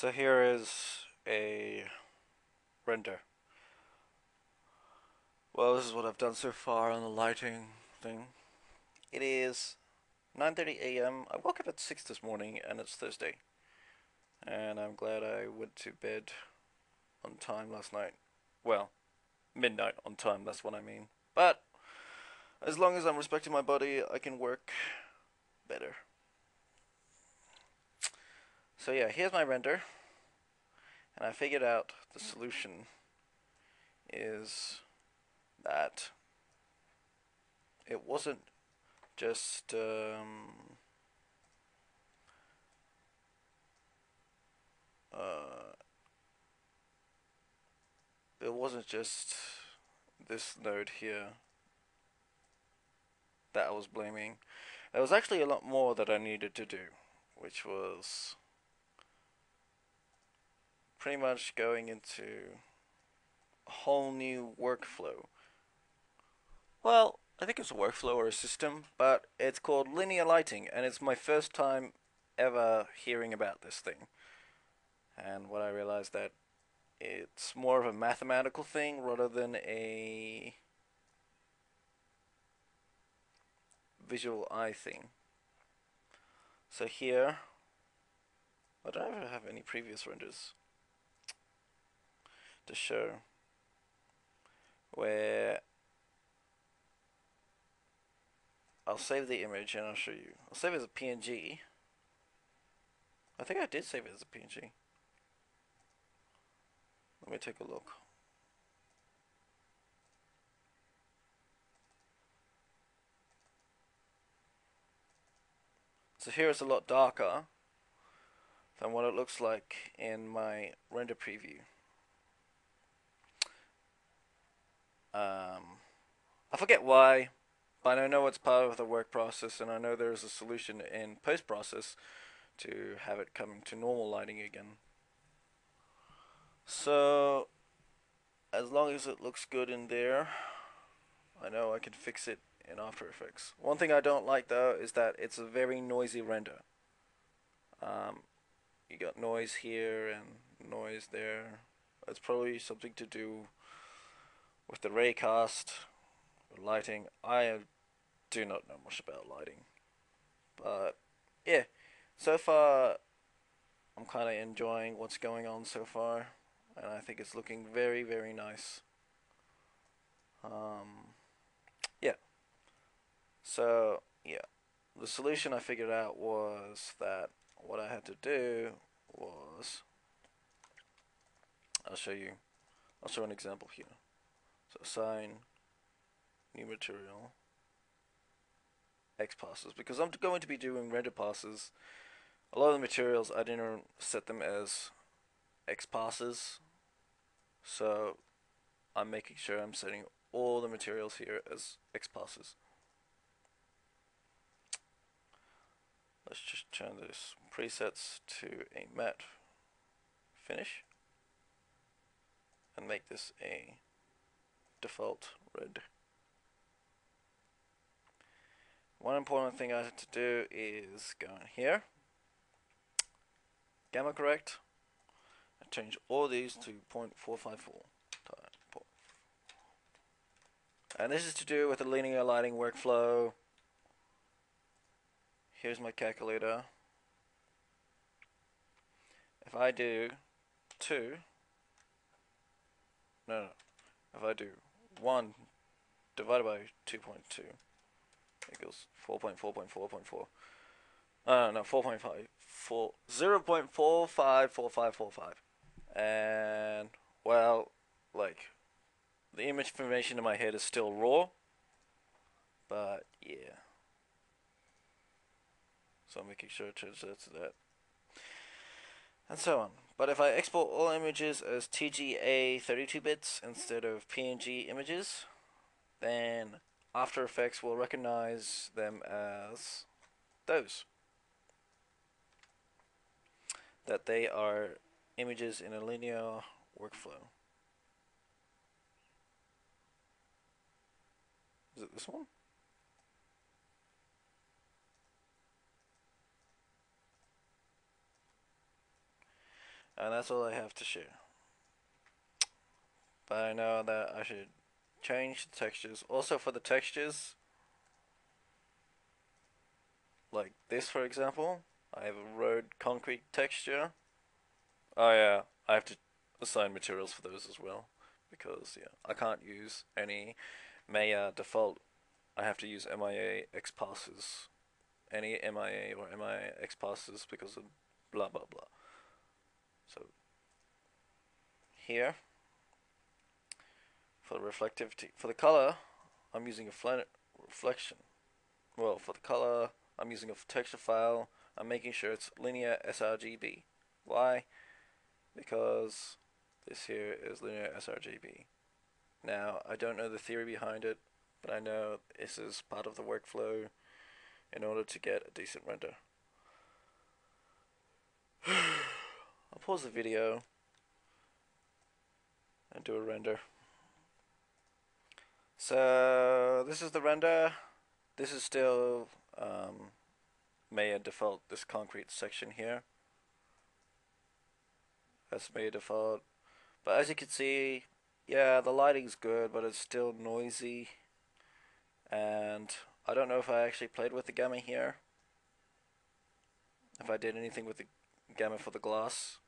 So here is a render. Well, this is what I've done so far on the lighting thing. It is 9:30 a.m. I woke up at 6 this morning and it's Thursday. And I'm glad I went to bed on time last night. Well, midnight on time, that's what I mean. But as long as I'm respecting my body, I can work better. So yeah, here's my render. And I figured out the solution is that it wasn't just uh, it wasn't just this node here that I was blaming. There was actually a lot more that I needed to do, which was pretty much going into a whole new workflow. Well, I think it's a workflow or a system, but it's called linear lighting, and it's my first time ever hearing about this thing. And what I realized that it's more of a mathematical thing rather than a visual eye thing. So here, I don't ever have any previous renders to show where I'll save the image and I'll show you. I'll save it as a PNG. I think I did save it as a PNG. Let me take a look. So here it's a lot darker than what it looks like in my render preview. I forget why, but I know it's part of the work process, and I know there's a solution in post process to have it come to normal lighting again. So as long as it looks good in there, I know I can fix it in After Effects. One thing I don't like though is that it's a very noisy render. Um, you got noise here and noise there. It's probably something to do with the raycast or lighting. I do not know much about lighting, but yeah, so far I'm kind of enjoying what's going on so far, and I think it's looking very, very nice. Yeah. So yeah, the solution I figured out was that what I had to do was I'll show you. I'll show an example here. So assign new material X passes, because I'm going to be doing render passes. A lot of the materials I didn't set them as X passes, so I'm making sure I'm setting all the materials here as X passes. Let's just turn this presets to a matte finish and make this a default red. One important thing I have to do is go in here, gamma correct, and change all these to 0.454. And this is to do with the linear lighting workflow. Here's my calculator. If I do 2, no, if I do 1 divided by 2.2 equals 4.4.4.4. No, 4.5. 0.454545. And, well, like, the image information in my head is still raw, but yeah. So I'm making sure it turns out to that. And so on. But if I export all images as TGA 32 bits instead of PNG images, then After Effects will recognize them as those. That they are images in a linear workflow. Is it this one? And that's all I have to share. But I know that I should change the textures. Also for the textures, like this for example, I have a road concrete texture. Oh yeah, I have to assign materials for those as well. Because yeah, I can't use any Maya default. I have to use MIA XPassers. Any MIA or MIA XPassers because of blah blah blah. So here for the reflectivity, for the color, I'm using a flat reflection. Well, for the color, I'm using a texture file. I'm making sure it's linear sRGB. Why? Because this here is linear sRGB. Now, I don't know the theory behind it, but I know this is part of the workflow in order to get a decent render. I'll pause the video and do a render. So this is the render. This is still Maya default, this concrete section here. That's Maya default. But as you can see, yeah, the lighting's good, but it's still noisy. And I don't know if I actually played with the gamma here. If I did anything with the gamma for the glass.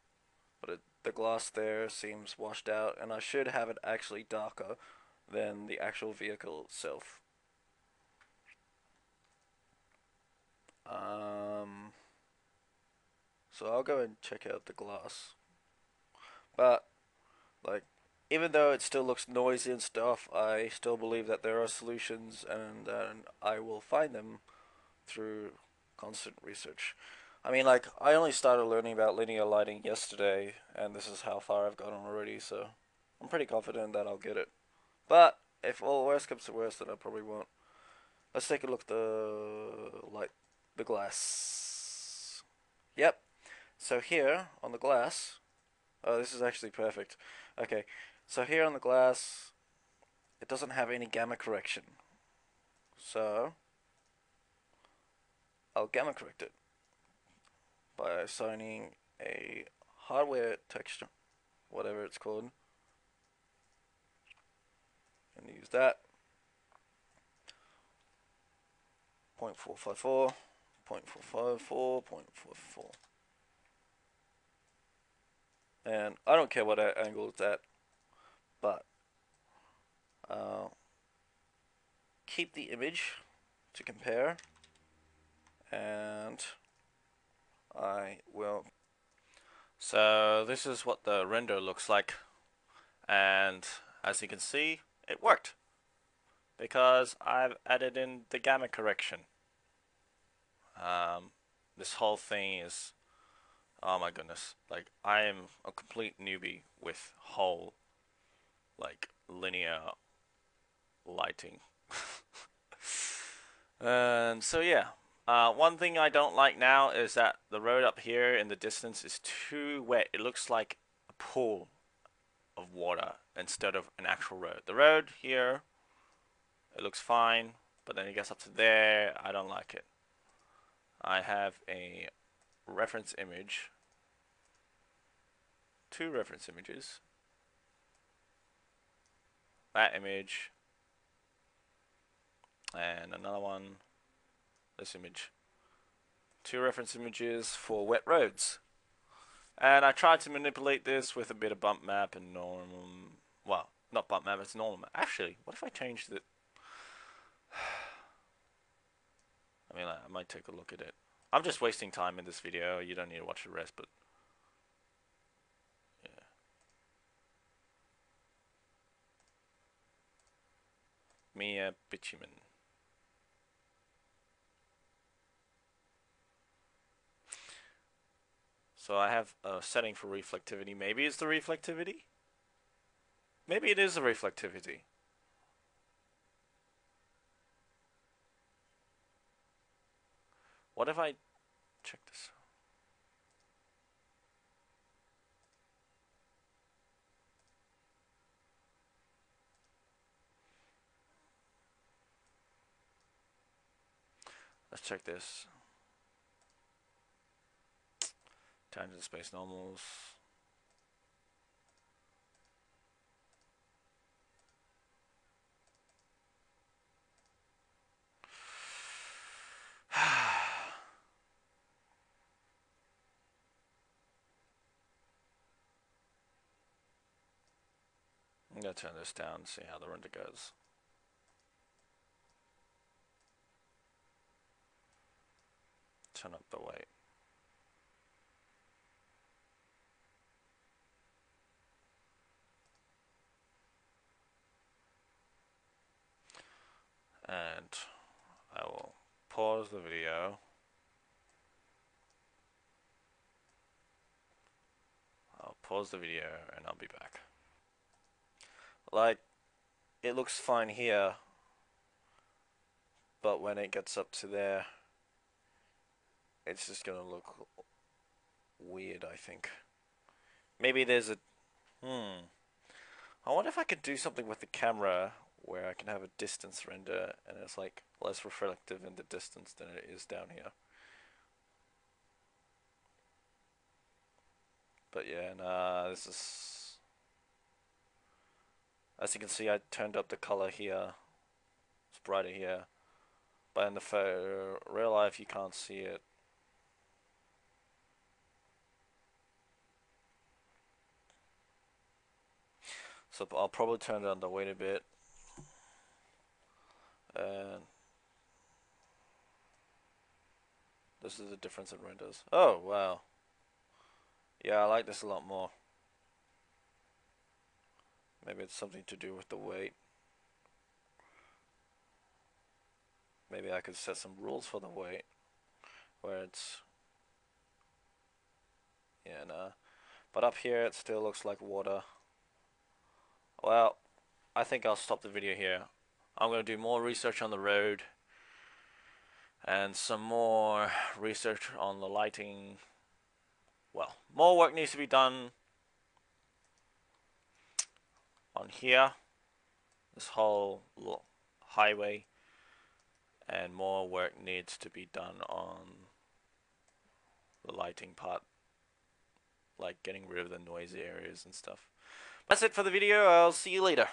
But the glass there seems washed out, and I should have it actually darker than the actual vehicle itself. So I'll go and check out the glass. But, like, even though it still looks noisy and stuff, I still believe that there are solutions, and I will find them through constant research. I mean, like, I only started learning about linear lighting yesterday, and this is how far I've gotten already, so I'm pretty confident that I'll get it. But, if all worst comes to worst, then I probably won't. Let's take a look at the glass. Yep. So here, on the glass, oh, this is actually perfect. Okay, so here on the glass, it doesn't have any gamma correction. So, I'll gamma correct it by assigning a hardware texture, whatever it's called, and use that. 0.454, 0.454, 0.44. And I don't care what angle it's at, but keep the image to compare, and I will. So this is what the render looks like, and as you can see, it worked because I've added in the gamma correction. This whole thing is, oh my goodness, like I am a complete newbie with whole like linear lighting. And so yeah, one thing I don't like now is that the road up here in the distance is too wet. It looks like a pool of water instead of an actual road. The road here, it looks fine, but then it gets up to there, I don't like it. I have a reference image, two reference images. That image, and another one, this image. Two reference images for wet roads. And I tried to manipulate this with a bit of bump map and normal. Well, not bump map, it's normal map. Actually, what if I changed it? I mean, I might take a look at it. I'm just wasting time in this video. You don't need to watch the rest, but yeah. Mia Bitumen. So I have a setting for reflectivity. Maybe it's the reflectivity? Maybe it is the reflectivity. What if I check this? Let's check this. Tangent space normals. I'm gonna turn this down and see how the render goes. Turn up the weight. And I will pause the video. I'll pause the video and I'll be back. Like, it looks fine here, but when it gets up to there, it's just gonna look weird, I think. Maybe there's a... I wonder if I could do something with the camera where I can have a distance render and it's like less reflective in the distance than it is down here. But yeah, nah, this is... As you can see, I turned up the color here. It's brighter here. But in the real life, you can't see it. So I'll probably turn down the weight a bit. And this is the difference in renders. Oh, wow. Yeah, I like this a lot more. Maybe it's something to do with the weight. Maybe I could set some rules for the weight. Where it's... Yeah, nah. But up here it still looks like water. Well, I think I'll stop the video here. I'm going to do more research on the road. And some more research on the lighting. Well, more work needs to be done on here, this whole highway, and more work needs to be done on the lighting part, like getting rid of the noisy areas and stuff. That's it for the video. I'll see you later.